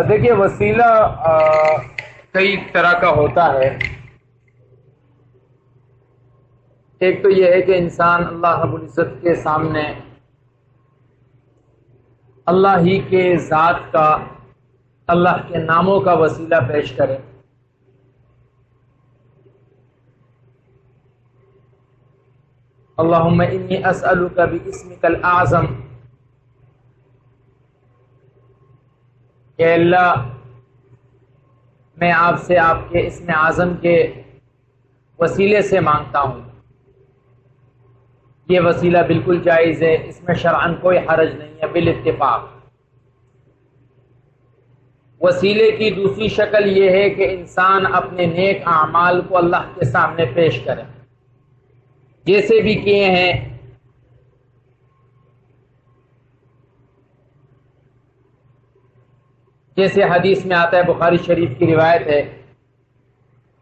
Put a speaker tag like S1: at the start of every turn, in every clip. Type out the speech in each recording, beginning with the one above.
S1: دیکھیے وسیلہ کئی طرح کا ہوتا ہے. ایک تو یہ ہے کہ انسان اللہ رب العزت کے سامنے اللہ ہی کے ذات کا، اللہ کے ناموں کا وسیلہ پیش کرے. اللہم انی اسألک باسمک الاعظم، کہ اللہ میں آپ سے آپ کے اسم اعظم کے وسیلے سے مانگتا ہوں. یہ وسیلہ بالکل جائز ہے، اس میں شرعاً کوئی حرج نہیں ہے بالاتفاق. وسیلے کی دوسری شکل یہ ہے کہ انسان اپنے نیک اعمال کو اللہ کے سامنے پیش کرے، جیسے بھی کیے ہیں. جیسے حدیث میں آتا ہے، بخاری شریف کی روایت ہے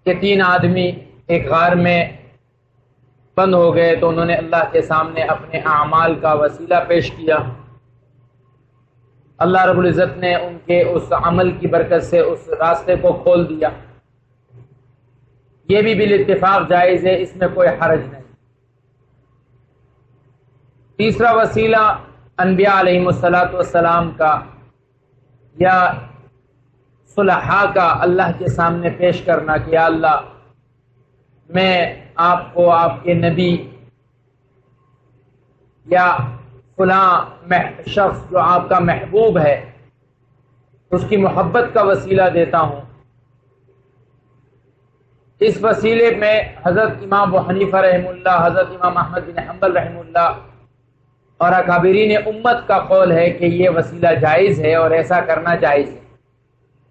S1: کہ 3 آدمی ایک غار میں بند ہو گئے تو انہوں نے اللہ کے سامنے اپنے اعمال کا وسیلہ پیش کیا. اللہ رب العزت نے ان کے اس عمل کی برکت سے اس راستے کو کھول دیا. یہ بھی بالاتفاق جائز ہے، اس میں کوئی حرج نہیں. تیسرا وسیلہ انبیاء علیہم السلام کا یا صلحاء کا اللہ کے سامنے پیش کرنا کہ یا اللہ میں آپ کو آپ کے نبی یا فلاں شخص جو آپ کا محبوب ہے اس کی محبت کا وسیلہ دیتا ہوں. اس وسیلے میں حضرت امام ابو حنیفہ رحمہ اللہ، حضرت امام احمد بن حنبل رحمہ اللہ اور اکابرین امت کا قول ہے کہ یہ وسیلہ جائز ہے اور ایسا کرنا جائز ہے.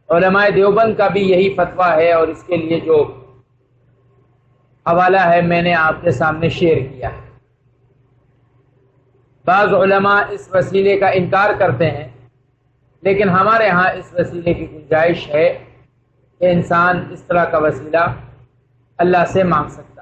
S1: علماء دیوبند کا بھی یہی فتویٰ ہے اور اس کے لیے جو حوالہ ہے میں نے آپ کے سامنے شیئر کیا ہے. بعض علماء اس وسیلے کا انکار کرتے ہیں، لیکن ہمارے ہاں اس وسیلے کی گنجائش ہے کہ انسان اس طرح کا وسیلہ اللہ سے مانگ سکے.